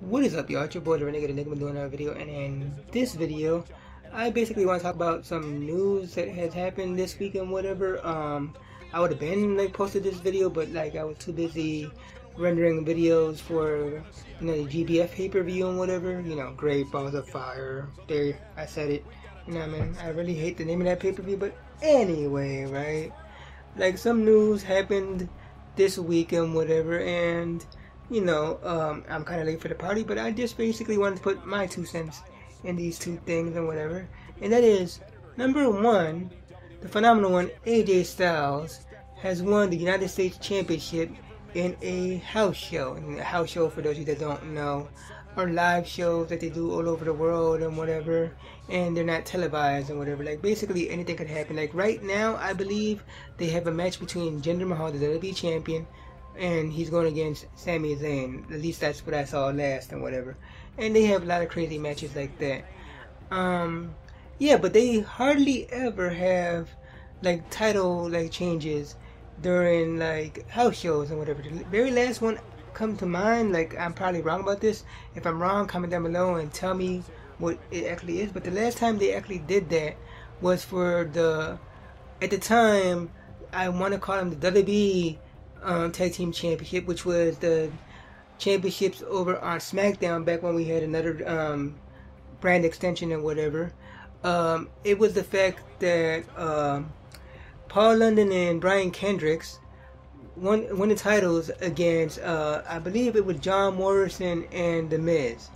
What is up, y'all? It's your boy the Renegade Enigma doing another video, and in this video I basically want to talk about some news that has happened this week and whatever. I would have been posted this video, but I was too busy rendering videos for the GBF pay-per-view and whatever. Great Balls of Fire. There, I said it. I really hate the name of that pay-per-view, but anyway, right? Some news happened this week and whatever, and I'm kind of late for the party, but I just basically wanted to put my 2 cents in these two things and whatever. And that is, number one, the phenomenal one, AJ Styles, has won the United States Championship in a house show. And a house show, for those of you that don't know, are live shows that they do all over the world and whatever. And they're not televised and whatever. Basically anything could happen. Right now, I believe they have a match between Jinder Mahal, the WWE champion, and he's going against Sami Zayn. At least that's what I saw last and whatever. And they have a lot of crazy matches like that. Yeah, but they hardly ever have title changes during house shows and whatever. The very last one come to mind, I'm probably wrong about this. If I'm wrong, comment down below and tell me what it actually is. But the last time they actually did that was for at the time, I want to call them the WWE Tag Team Championship, which was the championships over on SmackDown back when we had another brand extension and whatever. It was the fact that Paul London and Brian Kendricks won the titles against I believe it was John Morrison and The Miz.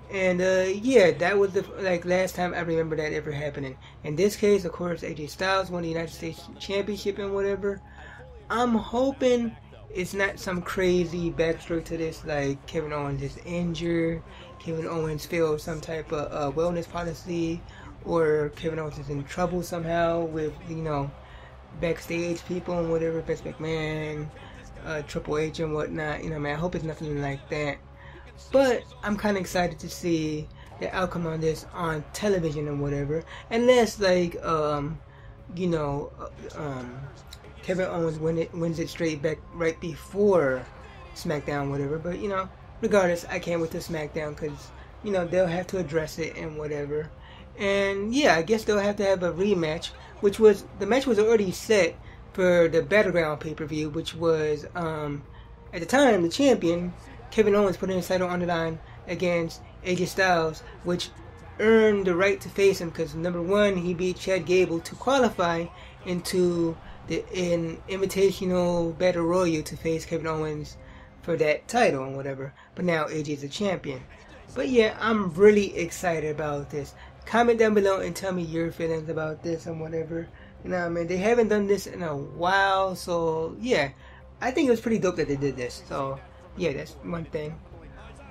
And yeah, that was the last time I remember that ever happening. In this case, of course, AJ Styles won the United States Championship and whatever. I'm hoping it's not some crazy backstory to this, like Kevin Owens is injured, Kevin Owens failed some type of wellness policy, or Kevin Owens is in trouble somehow with, backstage people and whatever, Vince McMahon, Triple H and whatnot. I hope it's nothing like that. But I'm kind of excited to see the outcome on this on television and whatever, unless Kevin Owens wins it straight back right before SmackDown, whatever. But regardless, I can't wait to SmackDown because they'll have to address it and whatever. And yeah, I guess they'll have to have a rematch, the match was already set for the Battleground pay-per-view, which was at the time the champion Kevin Owens put his title on the line against AJ Styles, which earned the right to face him because number one, he beat Chad Gable to qualify into the Invitational Battle Royal to face Kevin Owens for that title and whatever. But now AJ's a champion. But yeah, I'm really excited about this. Comment down below and tell me your feelings about this and whatever. They haven't done this in a while, so yeah, I think it was pretty dope that they did this. So yeah, that's one thing.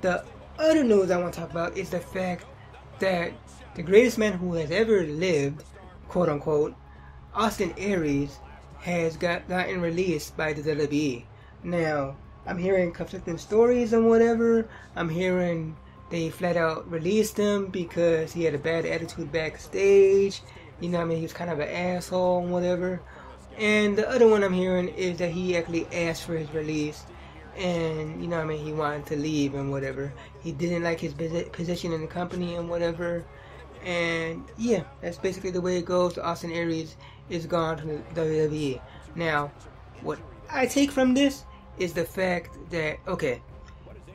The other news I want to talk about is the fact that the greatest man who has ever lived, quote unquote, Austin Aries, has gotten released by the WWE. Now, I'm hearing conflicting stories and whatever. I'm hearing they flat out released him because he had a bad attitude backstage. He was kind of an asshole and whatever. And the other one I'm hearing is that he actually asked for his release. And, he wanted to leave and whatever. He didn't like his position in the company and whatever. And yeah, that's basically the way it goes. Austin Aries is gone from the WWE. Now, what I take from this is the fact that, okay,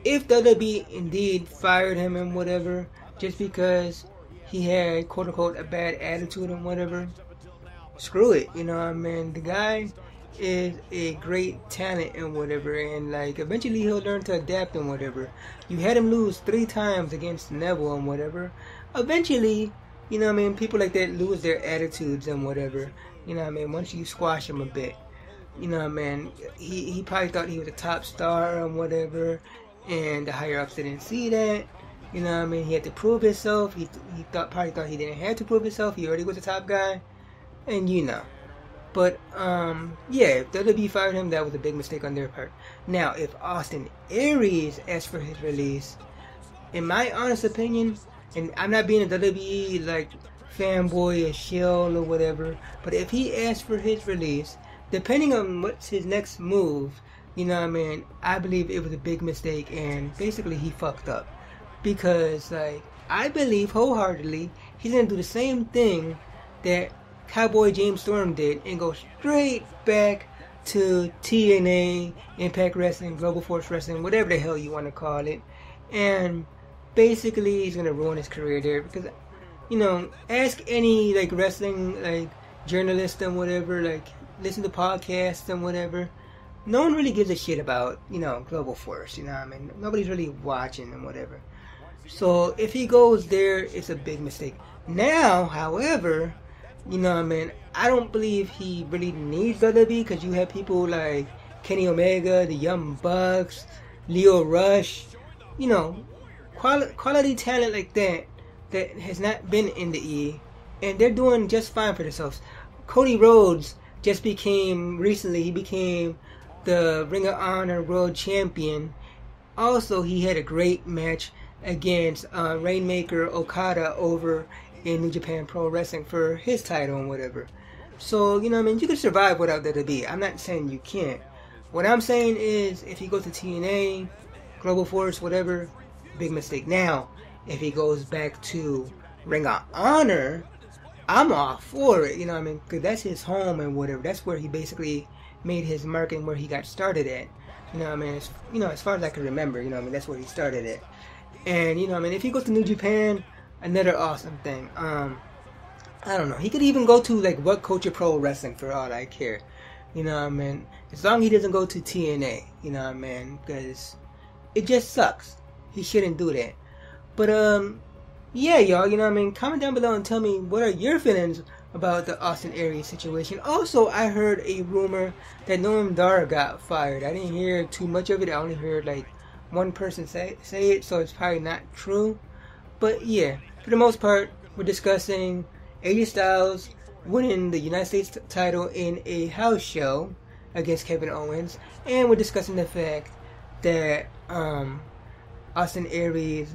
if WWE indeed fired him and whatever, just because he had, quote unquote, a bad attitude and whatever, screw it, The guy is a great talent and whatever, and eventually he'll learn to adapt and whatever. You had him lose 3 times against Neville and whatever. Eventually, people like that lose their attitudes and whatever. Once you squash him a bit. He probably thought he was a top star and whatever, and the higher ups didn't see that. He had to prove himself. He probably thought he didn't have to prove himself. He already was a top guy, and But yeah, if WWE fired him, that was a big mistake on their part. Now, if Austin Aries asked for his release, in my honest opinion, and I'm not being a WWE fanboy or shill or whatever, but if he asked for his release, depending on what's his next move, I believe it was a big mistake and basically he fucked up. because like I believe wholeheartedly he's gonna do the same thing that Cowboy James Storm did and go straight back to TNA, Impact Wrestling, Global Force Wrestling, whatever the hell you want to call it, and basically he's gonna ruin his career there. Because, you know, ask any like wrestling like journalist and whatever, like listen to podcasts and whatever, no one really gives a shit about, you know, Global Force, you know what I mean? Nobody's really watching and whatever. So if he goes there, it's a big mistake. Now, however, you know what I mean, I don't believe he really needs WWE, because you have people like Kenny Omega, the Young Bucks, Leo Rush, you know, quality talent like that has not been in the E, and they're doing just fine for themselves. Cody Rhodes just became the Ring of Honor World Champion. Also, he had a great match against Rainmaker Okada over in New Japan Pro Wrestling for his title and whatever. So, you know what I mean, you can survive without WWE. I'm not saying you can't. What I'm saying is, if he goes to TNA, Global Force, whatever, big mistake. Now, if he goes back to Ring of Honor, I'm all for it, you know what I mean, because that's his home and whatever. That's where he basically made his mark and where he got started at. You know what I mean? It's, you know, as far as I can remember, you know what I mean, that's where he started at. And, you know what I mean, if he goes to New Japan, another awesome thing. I don't know. He could even go to, like, What Culture Pro Wrestling for all I care. You know what I mean? As long as he doesn't go to TNA, you know what I mean? Because it just sucks. He shouldn't do that. But, yeah, y'all, you know what I mean? Comment down below and tell me what are your feelings about the Austin Aries situation. Also, I heard a rumor that Noam Dar got fired. I didn't hear too much of it. I only heard, like, one person say it, so it's probably not true. But, yeah, for the most part, we're discussing AJ Styles winning the United States title in a house show against Kevin Owens, and we're discussing the fact that Austin Aries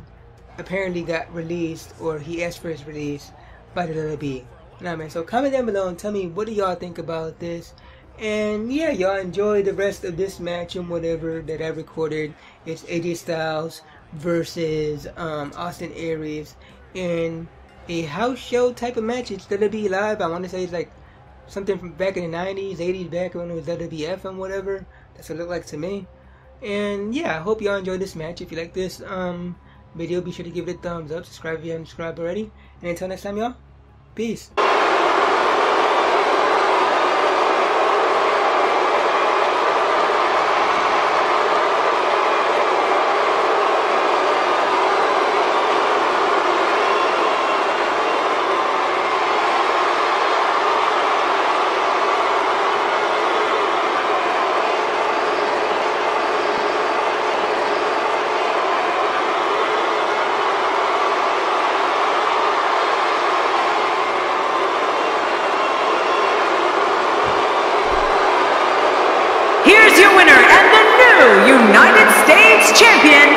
apparently got released, or he asked for his release by the WWE. You know what I mean? So comment down below and tell me what do y'all think about this. And yeah, y'all enjoy the rest of this match and whatever that I recorded. It's AJ Styles versus Austin Aries in a house show type of match. It's WWE Live. I want to say it's like something from back in the 90s, 80s, back when it was WWF and whatever. That's what it looked like to me. And yeah, I hope y'all enjoyed this match. If you like this video, be sure to give it a thumbs up. Subscribe if you haven't subscribed already. And until next time, y'all, peace. Here's your winner and the new United States Champion,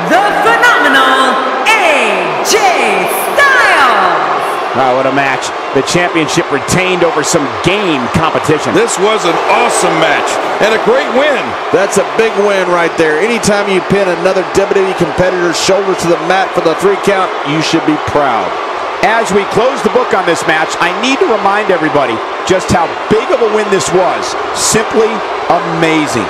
the phenomenal AJ Styles! Wow, what a match. The championship retained over some game competition. This was an awesome match and a great win. That's a big win right there. Anytime you pin another WWE competitor's shoulder to the mat for the 3 count, you should be proud. As we close the book on this match, I need to remind everybody just how big of a win this was. Simply amazing.